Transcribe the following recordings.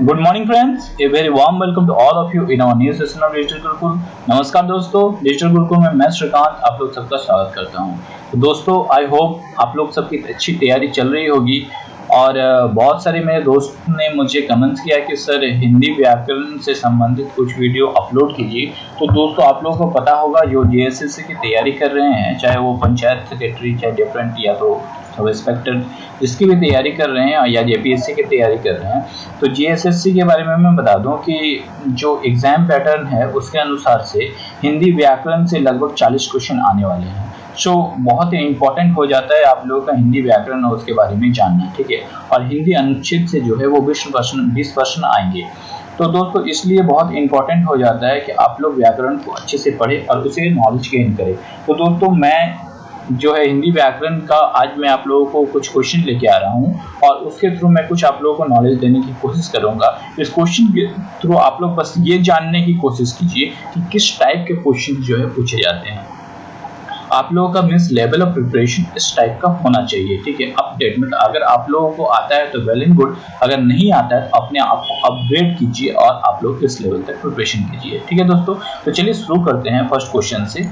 Good morning friends, a very warm welcome to all of you in our new session of digital Gurukul. नमस्कार दोस्तों, digital Gurukul में मैं श्रीकांत आप लोग सबका स्वागत करता हूं। तो दोस्तों आई होप आप लोग सबकी अच्छी तैयारी चल रही होगी और बहुत सारे मेरे दोस्त ने मुझे कमेंट्स किया कि सर हिंदी व्याकरण से संबंधित कुछ वीडियो अपलोड कीजिए। तो दोस्तों आप लोगों को पता होगा जो जेएसएससी की तैयारी कर रहे हैं, चाहे वो पंचायत सेक्रेटरी, चाहे डिफरेंट या तो सब इंस्पेक्टर जिसकी भी तैयारी कर रहे हैं या जेपीएससी की तैयारी कर रहे हैं, तो जेएसएससी के बारे में मैं बता दूं कि जो एग्जाम पैटर्न है उसके अनुसार से हिंदी व्याकरण से लगभग 40 क्वेश्चन आने वाले हैं। सो बहुत ही इंपॉर्टेंट हो जाता है आप लोगों का हिंदी व्याकरण और उसके बारे में जानना, ठीक है। और हिंदी अनुच्छेद से जो है वो 20 प्रश्न आएंगे। तो दोस्तों इसलिए बहुत इंपॉर्टेंट हो जाता है कि आप लोग व्याकरण को अच्छे से पढ़ें और उसे नॉलेज गेन करें। तो दोस्तों मैं जो है हिंदी व्याकरण का आज मैं आप लोगों को कुछ क्वेश्चन लेके आ रहा हूं और उसके थ्रू मैं कुछ आप लोगों को नॉलेज देने की कोशिश करूंगा। इस क्वेश्चन के थ्रू आप लोग बस ये जानने की कोशिश कीजिए कि किस टाइप के क्वेश्चन जो है पूछे जाते हैं। आप लोगों का मीन्स लेवल ऑफ प्रिपरेशन इस टाइप का होना चाहिए, ठीक है। अपडेट मतलब अगर आप लोगों को आता है तो वेल एंड गुड, अगर नहीं आता है तो अपने आप को अपग्रेड कीजिए और आप लोग इस लेवल तक प्रिपरेशन कीजिए, ठीक है दोस्तों। तो चलिए शुरू करते हैं फर्स्ट क्वेश्चन से।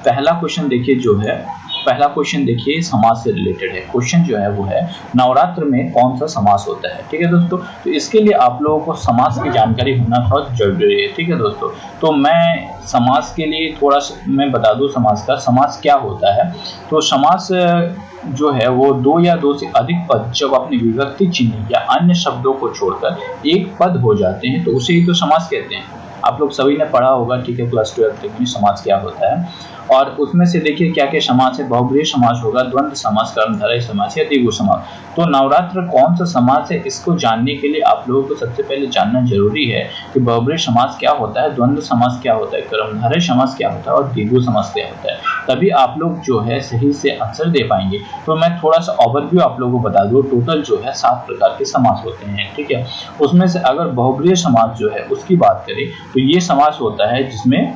पहला क्वेश्चन देखिए जो है, पहला क्वेश्चन देखिए समास से रिलेटेड है। क्वेश्चन जो है वो है नवरात्र में कौन सा समास होता है, ठीक है दोस्तों। तो इसके लिए आप लोगों को समास की जानकारी होना बहुत जरूरी है, ठीक है दोस्तों। तो मैं समास के लिए थोड़ा मैं बता दूं समास क्या होता है। तो समास जो है वो दो या दो से अधिक पद जब अपने विभक्ति चिन्ह या अन्य शब्दों को छोड़कर एक पद हो जाते हैं तो उसे ही तो समास कहते हैं। आप लोग सभी ने पढ़ा होगा, ठीक है, क्लास 12 तक में समास क्या होता है। और उसमें से देखिए क्या क्या समास है। बहुब्रीहि समास होगा, द्वंद्व समास, कर्मधारय समास या द्विगु समास। तो नवरात्र कौन सा समास है इसको जानने के लिए आप लोगों को सबसे पहले जानना जरूरी है कि बहुब्रीहि समास क्या होता है, द्वंद्व समास क्या होता है, कर्मधारय समास क्या होता है और द्विगु समास क्या होता है। तभी आप लोग जो है सही से आंसर दे पाएंगे। तो मैं थोड़ा सा ओवरव्यू आप लोगों को बता दूं। टोटल जो है 7 प्रकार के समास होते हैं, ठीक है। उसमें से अगर बहुब्रीहि समास जो है उसकी बात करें तो ये समास होता है जिसमें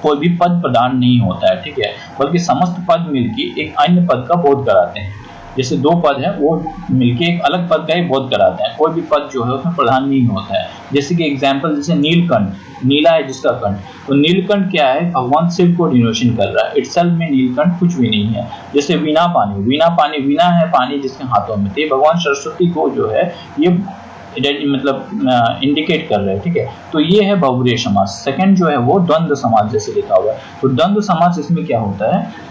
कोई भी पद प्रदान नहीं होता है, ठीक है, बल्कि समस्त पद मिलकर एक अन्य पद का बोध कराते हैं। जैसे दो पद हैं वो मिलके एक अलग पद का ही बोध कराते हैं। कोई भी पद जो है उसमें प्रधान नहीं होता है। जैसे कि एग्जांपल जैसे नीलकंठ, नीला है जिसका कंठ, तो नीलकंठ क्या है, भगवान शिव को डिनोशन कर रहा है। इटसेल्फ में नीलकंठ कुछ भी नहीं है। जैसे वीणा पानी, वीणा है पानी जिसके हाथों में, तो भगवान सरस्वती को जो है ये मतलब इंडिकेट कर रहे हैं, ठीक है। तो ये है बहुब्रीहि समास। सेकंड जो है वो द्वंद्व समास जैसे लिखा हुआ है। तो द्वंद्व समास इसमें क्या होता है,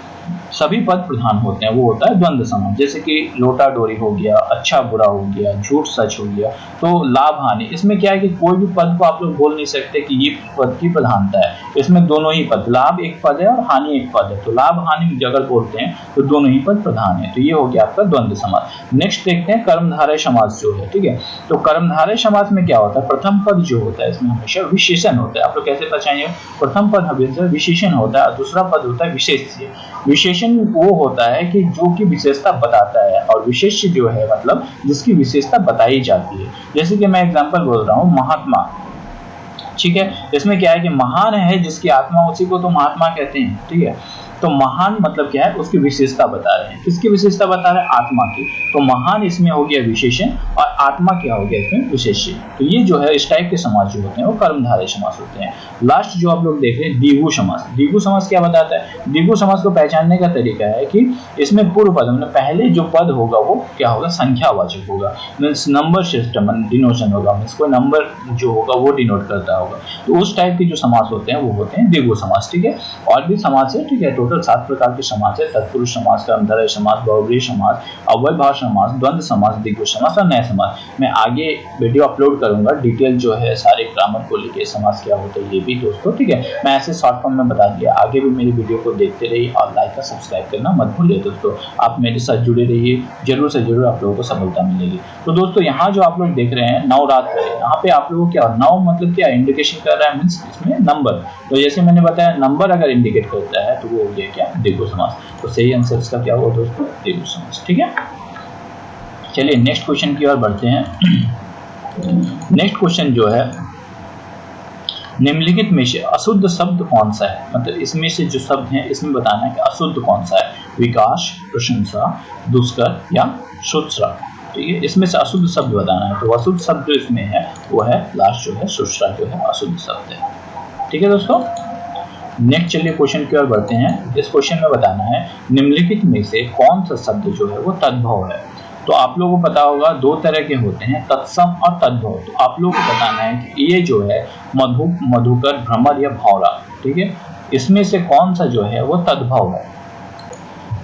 सभी पद प्रधान होते हैं, वो होता है द्वंद्व समास। जैसे कि लोटा डोरी हो गया, अच्छा बुरा हो गया, झूठ सच हो गया। तो लाभ हानि, इसमें क्या है कि कोई भी पद को आप लोग बोल नहीं सकते कि ये पद की प्रधानता है। इसमें दोनों ही पद, लाभ एक पद है और हानि एक पद है। तो लाभ हानि अगर बोलते हैं तो दोनों ही पद प्रधान है। तो ये हो गया आपका द्वंद्व समास। नेक्स्ट देखते हैं कर्मधारय समास जो है, ठीक है। तो कर्मधारय समास में क्या होता है, प्रथम पद जो होता है इसमें हमेशा विशेषण होता है। आप लोग कैसे पहचानेंगे, प्रथम पद हमेशा विशेषण होता है, दूसरा पद होता है विशेष्य। विशेषण वो होता है कि जो की विशेषता बताता है और विशेष्य जो है मतलब जिसकी विशेषता बताई जाती है। जैसे कि मैं एग्जांपल बोल रहा हूं महात्मा, ठीक है। इसमें क्या है कि महान है जिसकी आत्मा, उसी को तो महात्मा कहते हैं, ठीक है। तो महान मतलब क्या है, उसकी विशेषता बता रहे हैं। किसकी विशेषता बता रहे हैं, आत्मा की। तो महान इसमें हो गया विशेषण और आत्मा क्या हो गया इसमें विशेष्य। तो ये जो है इस टाइप के समास जो होते हैं वो कर्मधारय समास होते हैं। लास्ट जो आप लोग देख रहे हैं द्विगु समास। द्विगु समास क्या बताता है, द्विगु समास को पहचानने का तरीका है कि इसमें पूर्व पद मतलब पहले जो पद होगा वो क्या होगा, संख्यावाचक होगा, मीन्स नंबर सिस्टम डिनोशन होगा, मीन्स कोई नंबर जो होगा वो डिनोट करता होगा। तो उस टाइप के जो समास होते हैं वो होते हैं द्विगु समास, ठीक है। और भी समास है, ठीक है। टोटल 7 प्रकार के समास है। तत्पुरुष समास, कर्मधारय समास, बहुब्रीहि समास, अव्ययभाव समास, द्वंद्व समास, द्विगु समास और नए समास। मैं आगे वीडियो अपलोड करूंगा, डिटेल जो है सारे ग्रामर को लेके समास क्या होता है ये भी दोस्तों, ठीक है। मैं ऐसे शॉर्ट फॉर्म में बता दिया। आगे भी मेरी वीडियो को देखते रहिए और लाइक और सब्सक्राइब करना मत भूलिए दोस्तों। आप मेरे साथ जुड़े रहिए, जरूर से जरूर आप लोगों को सफलता मिलेगी। तो दोस्तों यहाँ जो आप लोग देख रहे हैं नवरात्र, यहाँ पे आप लोगों को क्या नव मतलब क्या इंडिकेशन कर रहा है, मीन्स इसमें नंबर। तो जैसे मैंने बताया नंबर अगर इंडिकेट करता है तो वो हो गया क्या, द्विगु समास। तो सही आंसर इसका क्या होगा दोस्तों, द्विगु समास, ठीक है। चलिए नेक्स्ट क्वेश्चन की ओर बढ़ते हैं। नेक्स्ट क्वेश्चन जो है, निम्नलिखित में से अशुद्ध शब्द कौन सा है, मतलब इसमें से जो शब्द हैं इसमें बताना है कि अशुद्ध कौन सा है। विकास, प्रशंसा, दुष्कर या शुश्रा। ठीक है, इसमें से अशुद्ध शब्द बताना है। तो अशुद्ध शब्द जो इसमें है वो है लास्ट जो है सुश्रा जो है अशुद्ध शब्द है। ठीक है दोस्तों, नेक्स्ट चलिए क्वेश्चन की ओर बढ़ते हैं। इस क्वेश्चन में बताना है निम्नलिखित में से कौन सा शब्द जो है वो तद्भव है। तो आप लोगों को पता होगा दो तरह के होते हैं, तत्सम और तद्भव। तो आप लोगों को बताना है कि ये जो है मधु, मधुकर, भ्रमर या भौरा, ठीक है, इसमें से कौन सा जो है वो तद्भव है।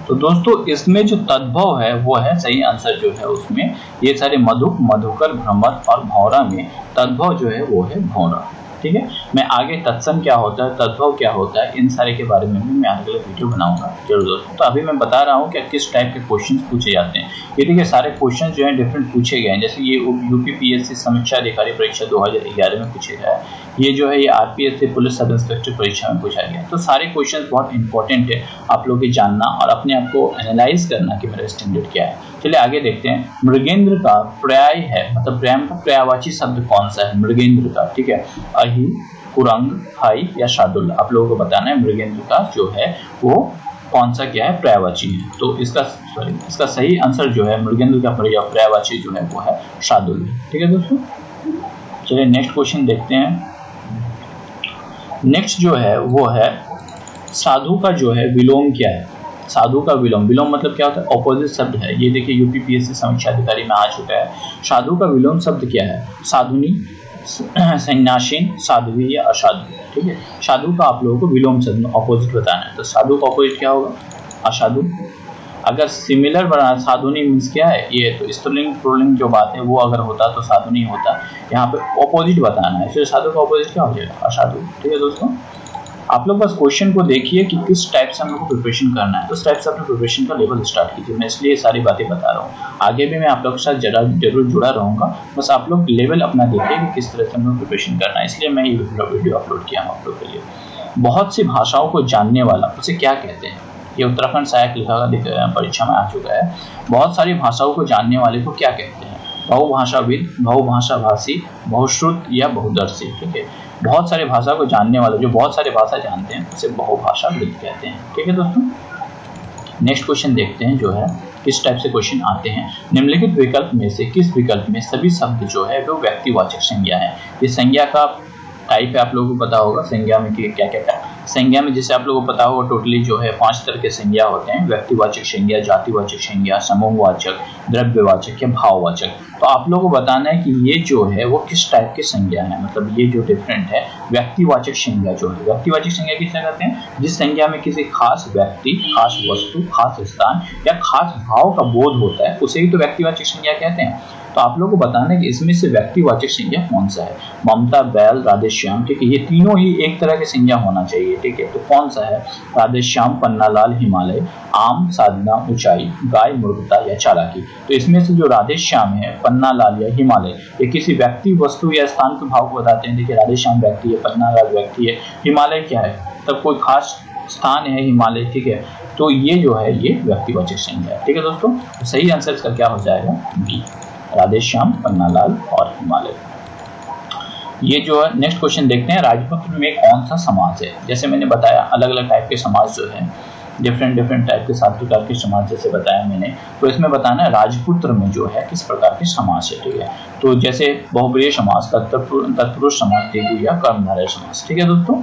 तो दोस्तों इसमें जो तद्भव है वो है सही आंसर जो है उसमें ये सारे मधु, मधुकर, भ्रमर और भौरा में तद्भव जो है वो है भौरा। ठीक है, मैं आगे तत्सम क्या होता है, तद्भव क्या होता है, इन सारे के बारे में भी मैं अगले वीडियो बनाऊंगा जरूर दोस्तों। तो अभी मैं बता रहा हूँ कि किस टाइप के क्वेश्चंस पूछे जाते हैं। ये देखिए सारे क्वेश्चंस जो है डिफरेंट पूछे गए हैं। जैसे ये यूपीपीएससी समीक्षा अधिकारी परीक्षा 2011 में पूछे गया है, ये जो है ये आरपीएससी पुलिस सब इंस्पेक्टर परीक्षा में पूछा गया। तो सारे क्वेश्चन बहुत इंपॉर्टेंट है आप लोग की जानना और अपने आप को एनालाइज करना कि मेरा स्टैंडर्ड क्या है। चलिए आगे देखते हैं। मृगेंद्र का पर्याय है, मतलब पर्यायवाची शब्द कौन सा है मृगेंद्र का। ठीक है, अहि, कुरंग, हाई या शार्दुल, आप लोगों को बताना है मृगेंद्र का जो है वो कौन सा क्या है पर्यायवाची है। तो इसका सही आंसर जो है मृगेंद्र का पर्यायवाची जो है वो है शार्दुल। ठीक है दोस्तों, चलिए नेक्स्ट क्वेश्चन देखते हैं। नेक्स्ट जो है वो है साधु का जो है विलोम क्या है। साधु का विलोम, विलोम मतलब क्या होता है, ऑपोजिट शब्द है। ये देखिए यूपीपीएससी समीक्षा अधिकारी में आ चुका है। साधु का विलोम शब्द क्या है, साधुनी, सन्यासीन, साध्वी या असाधु। ठीक है, साधु का आप लोगों को विलोम शब्द ऑपोजिट बताना है। तो साधु का ऑपोजिट क्या होगा, असाधु। अगर सिमिलर बनाना, साधुनी मीन्स क्या है, ये तो स्त्रीलिंग पुल्लिंग जो बात है वो अगर होता तो साधुनी होता, यहाँ पे ऑपोजिट बताना है। फिर साधु का ऑपोजिट क्या हो जाएगा, असाधु। ठीक है दोस्तों, आप लोग बस क्वेश्चन को देखिए कि किस टाइप से हम लोग को प्रिपरेशन करना है, उस टाइप से अपने प्रिपरेशन का लेवल स्टार्ट कीजिए। मैं इसलिए सारी बातें बता रहा हूँ, आगे भी मैं आप लोगों के साथ जरूर जुड़ा रहूंगा। बस आप लोग लेवल अपना देखिए कि किस तरह से हम लोग प्रिपरेशन करना है, इसलिए मैं ये वीडियो अपलोड किया हूँ आप लोग के लिए। बहुत सी भाषाओं को जानने वाला उसे क्या कहते हैं, ये उत्तराखंड सहायक लेखा परीक्षा में आ चुका है। बहुत सारी भाषाओं को जानने वाले को क्या कहते हैं, बहुभाषाविद, बहुभाषाभाषी, बहुश्रुत या बहुदर्शी। ठीक है, बहुत सारे भाषा को जानने वाले जो बहुत सारे भाषा जानते हैं उसे बहुभाषाविद कहते हैं। ठीक है दोस्तों, नेक्स्ट क्वेश्चन देखते हैं जो है किस टाइप से क्वेश्चन आते हैं। निम्नलिखित विकल्प में से किस विकल्प में सभी शब्द जो है वो व्यक्तिवाचक संज्ञा है। ये संज्ञा का टाइप है, आप लोगों को पता होगा संज्ञा में क्या क्या है। संज्ञा में जैसे आप लोगों को पता होगा टोटली जो है 5 तरह के संज्ञा होते हैं, व्यक्तिवाचक संज्ञा, जातिवाचक संज्ञा, समूहवाचक, द्रव्यवाचक या भाववाचक। तो आप लोगों को बताना है कि ये जो है वो किस टाइप की संज्ञा है, मतलब ये जो डिफरेंट है। व्यक्तिवाचक संज्ञा जो है, व्यक्तिवाचक संज्ञा किसे कहते हैं, जिस संज्ञा में किसी खास व्यक्ति, खास वस्तु, खास स्थान या खास भाव का बोध होता है उसे ही तो व्यक्तिवाचक संज्ञा कहते हैं। तो आप लोगों को बताना है कि इसमें से व्यक्तिवाचक संज्ञा कौन सा है। ममता, बैल, राधेश्याम, ठीक है, ये तीनों ही एक तरह की संज्ञा होना चाहिए। ठीक है, तो कौन सा है, राधेश्याम, पन्नालाल, हिमालय, आम, साधना, ऊंचाई, गाय, मूर्खता या चालाकी। तो इसमें से जो राधेश्याम है, पन्नालाल या हिमालय, ये किसी व्यक्ति, वस्तु या स्थान के भाव को बताते हैं। देखिए राधेश्याम व्यक्ति है, पन्नालाल व्यक्ति है, हिमालय क्या है, तब कोई खास स्थान है हिमालय। ठीक है, तो ये जो है ये व्यक्तिवाचक संज्ञा है। ठीक है दोस्तों, तो सही आंसर इसका क्या हो जाएगा, बी, राधेश्याम, पन्नालाल और हिमालय। ये जो है नेक्स्ट क्वेश्चन देखते हैं। राजपुत्र में कौन सा समाज है। जैसे मैंने बताया अलग अलग टाइप के समाज जो है, डिफरेंट टाइप के 7 प्रकार के समाज जैसे बताया मैंने। तो इसमें बताना है राजपुत्र में जो है किस प्रकार के समाज है। ठीक है, तो जैसे बहुब्रीहि समाज, तत्पुरुष समाज, तेगु या कर्मधारय समाज। ठीक है दोस्तों,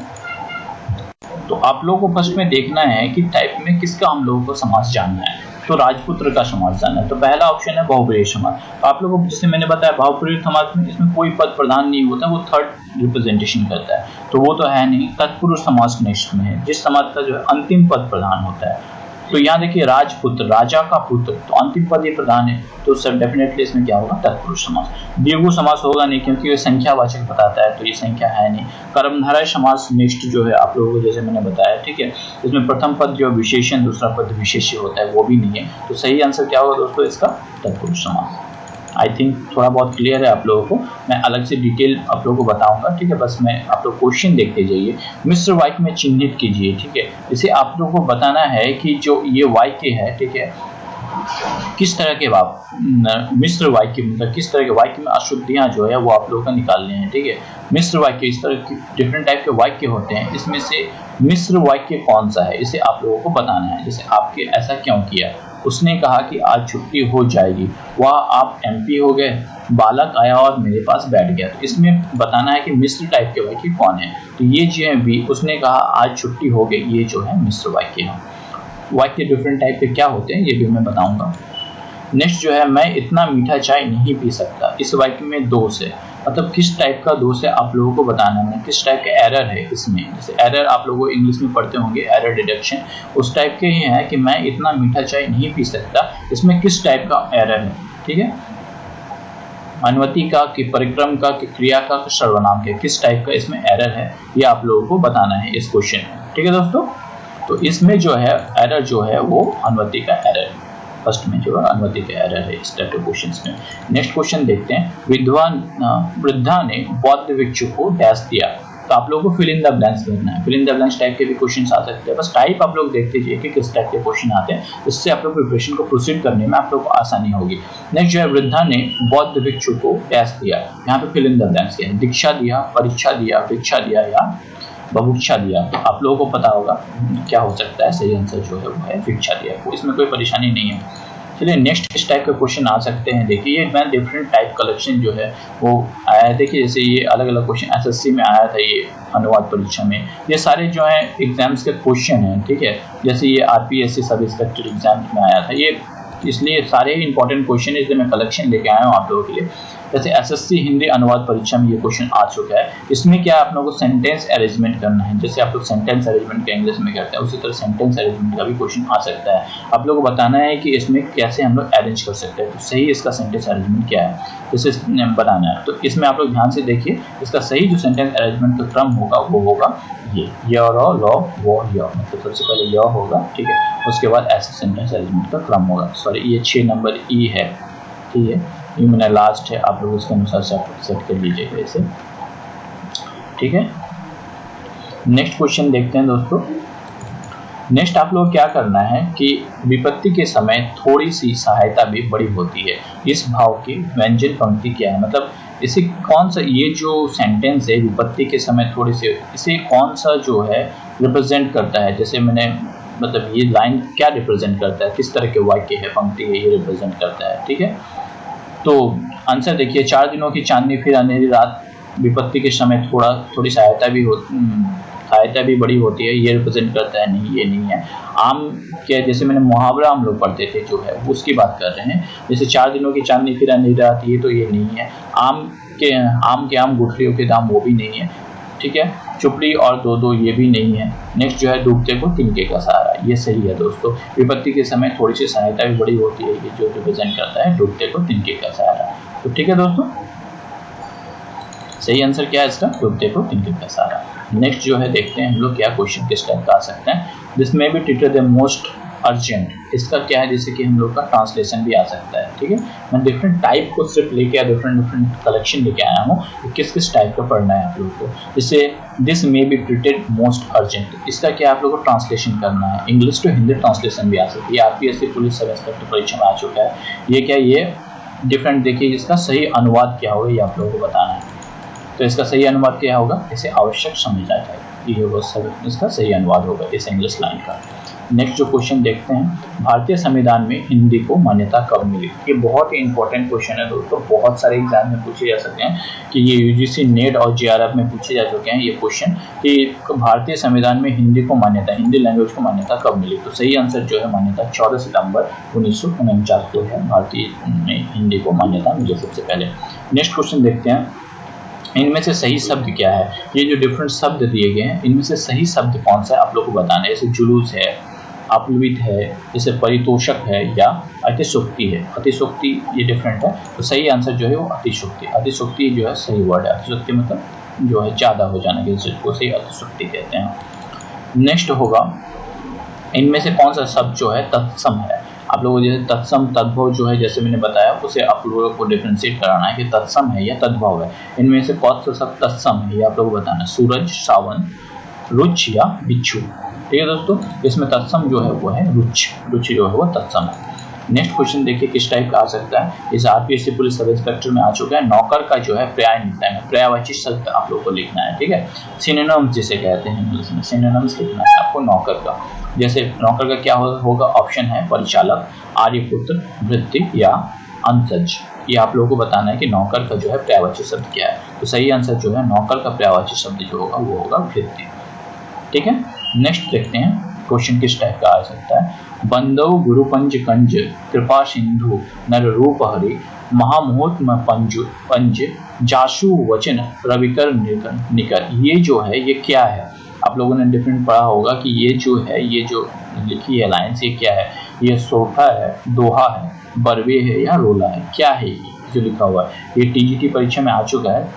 तो आप लोगों को फर्स्ट में देखना है कि टाइप में किसका हम लोगों को समाज जानना है। तो राजपुत्र का समाज जानना है। तो पहला ऑप्शन है बहुब्रीहि समाज। तो आप लोगों को जैसे मैंने बताया बहुब्रीहि समाज में इसमें कोई पद प्रधान नहीं होता, वो थर्ड रिप्रेजेंटेशन करता है, तो वो तो है नहीं। तत्पुरुष समाज नेक्स्ट में है, जिस समाज का जो है अंतिम पद प्रधान होता है। तो यहाँ देखिए राजपुत्र, राजा का पुत्र, तो अंतिम पद ये प्रधान है, तो सब डेफिनेटली इसमें क्या होगा, तत्पुरुष समास। द्विगु समास होगा नहीं क्योंकि ये संख्यावाचक बताता है, तो ये संख्या है नहीं। कर्मधारय समास नेक्स्ट जो है आप लोगों को जैसे मैंने बताया। ठीक है, इसमें प्रथम पद जो विशेषण, दूसरा पद विशेष्य होता है, वो भी नहीं है। तो सही आंसर क्या होगा दोस्तों इसका, तत्पुरुष समास। आई थिंक थोड़ा बहुत क्लियर है आप लोगों को, मैं अलग से डिटेल आप लोगों को बताऊंगा। ठीक है, बस मैं आप लोग क्वेश्चन देखते जाइए, मिश्र वाक्य में चिन्हित कीजिए। ठीक है, इसे आप लोगों को बताना है कि जो ये वाक्य है, ठीक है, किस तरह के मिश्र वाक्य, मतलब किस तरह के वाक्य में अशुद्धियां जो है वो आप लोगों का निकालने हैं। ठीक है, मिश्र वाक्य, इस तरह के डिफरेंट टाइप के वाक्य होते हैं, इसमें से मिश्र वाक्य कौन सा है इसे आप लोगों को बताना है। जैसे आपके ऐसा क्यों किया, उसने कहा कि आज छुट्टी हो जाएगी। वह आप एमपी हो गए, बालक आया और मेरे पास बैठ गया। तो इसमें बताना है कि मिश्र टाइप के वाक्य कौन है। तो ये जो है बी, उसने कहा आज छुट्टी हो गई, ये जो है मिश्र वाक्य है। वाक्य डिफरेंट टाइप के क्या होते हैं ये भी मैं बताऊंगा। नेक्स्ट जो है मैं इतना मीठा चाय नहीं पी सकता। इस वाक्य में दोष है, मतलब किस टाइप का दोष है आप लोगों को बताना है, किस टाइप का एरर है इसमें। जैसे एरर आप लोगों इंग्लिश में पढ़ते होंगे, एरर डिडक्शन, उस टाइप के ही है कि मैं इतना मीठा चाय नहीं पी सकता। इसमें किस टाइप का एरर है, ठीक है, अनुवति का कि परिक्रम का कि क्रिया का कि सर्वनाम के, किस टाइप का इसमें एरर है ये आप लोगों को बताना है इस क्वेश्चन में, ठीक है दोस्तों। तो इसमें जो है एरर जो है वो अनुवति का एरर है, फर्स्ट में जो है अनुवति का एरर है इस टाइप के क्वेश्चंस में। नेक्स्ट क्वेश्चन देखते हैं। वृद्धा ने बौद्ध भिक्षु को डैश दिया। तो आप लोगों को फिल इन द ब्लैंक्स लिखना है। Fill in the blanks type के भी क्वेश्चंस आ सकते हैं, बस टाइप आप लोग देखते जाइए कि किस टाइप के क्वेश्चन आते हैं, इससे आप लोग प्रिपरेशन को प्रोसीड करने में आप लोग को आसानी होगी। नेक्स्ट जो है वृद्धा ने बौद्ध भिक्षु को डैश दिया। यहाँ पे फिल इन द ब्लैंक्स है, दीक्षा दिया, परीक्षा दिया, भिक्षा दिया या बभुक्षा दिया। तो आप लोगों को पता होगा क्या हो सकता है, सही आंसर जो है वो है भिक्षा दिया। इसमें कोई परेशानी नहीं है। चलिए नेक्स्ट किस टाइप के क्वेश्चन आ सकते हैं, देखिए ये मैं डिफरेंट टाइप कलेक्शन जो है वो आया है। देखिए जैसे ये अलग अलग क्वेश्चन एसएससी में आया था, ये अनुवाद परीक्षा में, ये सारे जो है एग्जाम्स के क्वेश्चन हैं, ठीक है। जैसे ये आरपीएससी सब इंस्पेक्टर एग्जाम में आया था, ये इसलिए सारे इंपॉर्टेंट क्वेश्चन इसलिए मैं कलेक्शन लेके आया हूँ आप लोगों के लिए। जैसे एसएससी हिंदी अनुवाद परीक्षा में ये क्वेश्चन आ चुका है। इसमें क्या आप लोगों को सेंटेंस अरेंजमेंट करना है, जैसे आप लोग सेंटेंस अरेंजमेंट का इंग्लिश में करते हैं उसी तरह सेंटेंस अरेंजमेंट का भी क्वेश्चन आ सकता है। आप लोगों को बताना है कि इसमें कैसे हम लोग अरेंज कर सकते हैं, तो सही इसका सेंटेंस अरेंजमेंट क्या है जैसे बताना है। तो इसमें आप लोग ध्यान से देखिए, इसका सही जो सेंटेंस अरेंजमेंट का क्रम होगा वो होगा ये मतलब सबसे पहले य होगा, ठीक है, उसके बाद ऐसे सेंटेंस अरेंजमेंट का क्रम होगा। सॉरी ये 6 नंबर ई है, ठीक है, ये मैंने लास्ट है, आप लोग उसके अनुसार सेट कर लीजिएगा इसे, ठीक है। नेक्स्ट क्वेश्चन देखते हैं दोस्तों। नेक्स्ट आप लोग क्या करना है कि विपत्ति के समय थोड़ी सी सहायता भी बड़ी होती है। इस भाव की व्यंजन पंक्ति क्या है, मतलब इसे कौन सा, ये जो सेंटेंस है विपत्ति के समय थोड़ी सी, इसे कौन सा जो है रिप्रेजेंट करता है। जैसे मैंने मतलब ये लाइन क्या रिप्रेजेंट करता है, किस तरह के वाक्य है, पंक्ति है, ये रिप्रेजेंट करता है, ठीक है। तो आंसर देखिए, 4 दिनों की चांदनी फिर अंधेरी रात, विपत्ति के समय थोड़ी सहायता भी बड़ी होती है, ये रिप्रेजेंट करता है, नहीं ये नहीं है। आम के जैसे मैंने मुहावरा हम लोग पढ़ते थे जो है उसकी बात कर रहे हैं, जैसे 4 दिनों की चांदनी फिर अंधेरी रात, ये तो ये नहीं है। आम के आम गुठलियों के दाम, वो भी नहीं है, ठीक है। चुपड़ी और दो ये भी नहीं है। नेक्स्ट जो है डूबते को तिनके का सहारा, ये सही है दोस्तों। विपत्ति के समय थोड़ी सी सहायता भी बड़ी होती है, ये जो रिप्रेजेंट करता है डूबते को तिनके का सहारा। तो ठीक है दोस्तों, सही आंसर क्या है इसका, डूबते को तिनके का सहारा। नेक्स्ट जो है देखते हैं हम लोग क्या क्वेश्चन किस टाइप का आ सकते हैं। This may be treated the most urgent, इसका क्या है, जैसे कि हम लोग का ट्रांसलेशन भी आ सकता है, ठीक है। मैं डिफरेंट टाइप को सिर्फ लेके आया, डिफरेंट कलेक्शन लेके आया हूँ, तो किस टाइप का पढ़ना है आप लोगों को। जैसे this may be treated most urgent, इसका क्या आप लोगों को ट्रांसलेशन करना है, इंग्लिश टू हिंदी ट्रांसलेशन भी आ सकती है। आरपीएससी पुलिस सब इंस्पेक्टर परीक्षा में आ चुका है, ये क्या, ये डिफरेंट देखिए, इसका सही अनुवाद क्या होगा ये आप लोगों को बताना है। तो इसका सही अनुवाद क्या होगा, इसे आवश्यक समझा जाए, ये वो सब इसका सही अनुवाद होगा इस इंग्लिश लाइन का। नेक्स्ट जो क्वेश्चन देखते हैं, भारतीय संविधान में हिंदी को मान्यता कब मिली। ये बहुत ही इंपॉर्टेंट क्वेश्चन है दोस्तों, बहुत सारे एग्जाम में पूछे जा सकते हैं कि ये यूजीसी नेट और जेआरएफ में पूछे जा चुके हैं ये क्वेश्चन कि भारतीय संविधान में हिंदी को मान्यता, हिंदी लैंग्वेज को मान्यता कब मिली। तो सही आंसर जो है मान्यता 14 सितंबर 1949 को है, भारतीय में हिंदी को मान्यता मिली सबसे पहले। नेक्स्ट क्वेश्चन देखते हैं, इनमें से सही शब्द क्या है। ये जो डिफरेंट शब्द दिए गए हैं इनमें से सही शब्द कौन सा है आप लोग को बताना है। जैसे जुलूस है, अपलुत है, जैसे परितोषक है या अतिशोक्ति है। अतिशोक्ति ये डिफरेंट है, तो सही आंसर जो है वो अतिशोक्ति। अतिशोक्ति जो है सही वर्ड है, अतिशोक्ति मतलब जो है ज्यादा हो जाना, जिसको सही अतिशोक्ति कहते हैं। नेक्स्ट होगा, इनमें से कौन सा शब्द जो है तत्सम है। आप लोगों को जैसे तत्सम तद्भव जो है, जैसे मैंने बताया उसे आप लोगों को डिफरेंशिएट कराना है कि तत्सम है या तद्भव है। इनमें से कौन सा शब्द तत्सम है ये आप लोगों को बताना है। सूरज, सावन, रुच या बिच्छू, ठीक है दोस्तों। इसमें तत्सम जो है वो है रुच, रुच जो है वो तत्सम है। नेक्स्ट क्वेश्चन देखिए किस टाइप का आ सकता है। इस आरपीएससी पुलिस सब इंस्पेक्टर में आ चुका है। नौकर का जो है पर्याय निकला है, पर्यायवाची शब्द आप लोग को लिखना है, ठीक है। सिनोनिम्स जिसे कहते हैं इंग्लिश में, सिनोनिम्स लिखना है आपको नौकर का। जैसे नौकर का क्या होगा, ऑप्शन है परिचालक, आर्यपुत्र, भृत्य या अंशज। ये आप लोगों को बताना है कि नौकर का जो है पर्यायवाची शब्द क्या है। तो सही आंसर जो है नौकर का पर्यायवाची शब्द जो होगा वो होगा भृत्य, ठीक है। नेक्स्ट देखते हैं क्वेश्चन किस टाइप का आ सकता है। बंदव गुरुपंज कंज कृपा सिंधु नर रूप हरि महामुहूर्त पंज जासु वचन रविकर निकर। ये जो है ये क्या है, आप लोगों ने डिफरेंट पढ़ा होगा कि ये जो है, ये जो लिखी है लाइन्स, ये क्या है, ये सोठा है, दोहा है, बरवे है या रोला है, क्या है ये जो लिखा हुआ है। ये टीजीटी परीक्षा में आ चुका है।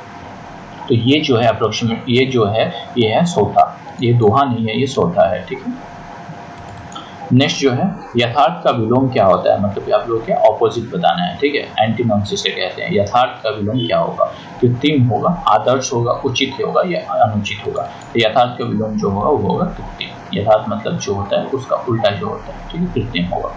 तो ये जो है अप्रोक्सीमेट, ये जो है ये है सोठा, ये दोहा नहीं है, ये सोठा है, ठीक है। नेक्स्ट जो है यथार्थ का विलोम क्या होता है, मतलब आप लोग के ऑपोजिट बताना है, ठीक है। एंटीनॉम्स जिसे कहते हैं। यथार्थ का विलोम क्या होगा, कृत्रिम होगा, आदर्श होगा, उचित होगा या अनुचित होगा। तो यथार्थ का विलोम जो होगा वो होगा कृत्रिम। यथार्थ मतलब जो होता है उसका उल्टा जो होता है, ठीक है, कृत्रिम होगा,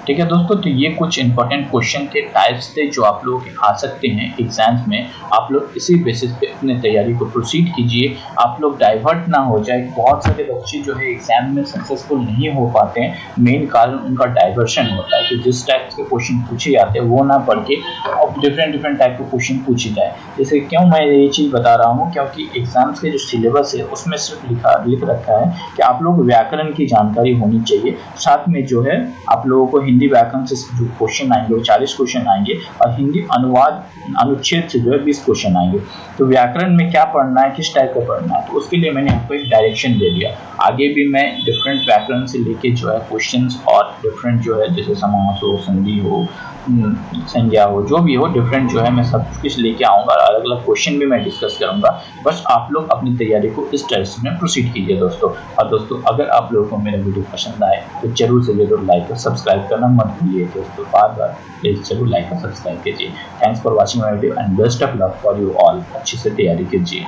ठीक है दोस्तों। तो ये कुछ इंपॉर्टेंट क्वेश्चन के टाइप्स थे जो आप लोग आ सकते हैं एग्जाम्स में। आप लोग इसी बेसिस पे अपनी तैयारी को प्रोसीड कीजिए, आप लोग डाइवर्ट ना हो जाए। बहुत सारे बच्चे जो है एग्जाम में सक्सेसफुल नहीं हो पाते हैं, मेन कारण उनका डाइवर्शन होता है कि जिस टाइप के क्वेश्चन पूछे जाते हैं वो ना पढ़ के डिफरेंट टाइप के क्वेश्चन पूछे जाए। जैसे क्यों मैं ये चीज़ बता रहा हूँ, क्योंकि एग्जाम्स के जो सिलेबस है उसमें सिर्फ लिख रखा है कि आप लोग व्याकरण की जानकारी होनी चाहिए, साथ में जो है आप लोगों को हिंदी व्याकरण से जो क्वेश्चन आएंगे वो 40 क्वेश्चन आएंगे और हिंदी अनुवाद अनुच्छेद से जो है 20 क्वेश्चन आएंगे। तो व्याकरण में क्या पढ़ना है, किस टाइप का पढ़ना है, तो उसके लिए मैंने आपको एक डायरेक्शन दे दिया। आगे भी मैं डिफरेंट व्याकरण से लेके जो है क्वेश्चंस और डिफरेंट जो है जैसे समास हो, संधि हो, संज्ञा हो, जो भी हो डिफरेंट जो है मैं सब कुछ लेके आऊँगा। अलग अलग क्वेश्चन भी मैं डिस्कस करूँगा। बस आप लोग अपनी तैयारी को इस डायरेक्शन में प्रोसीड कीजिए दोस्तों। और दोस्तों अगर आप लोगों को मेरा वीडियो पसंद आए तो जरूर से जरूर लाइक और सब्सक्राइब करना मत भूलिए दोस्तों। बार प्लीज जरूर लाइक और सब्सक्राइब कीजिए। Thanks for watching my video and best of luck for you all. अच्छे से तैयारी कीजिए।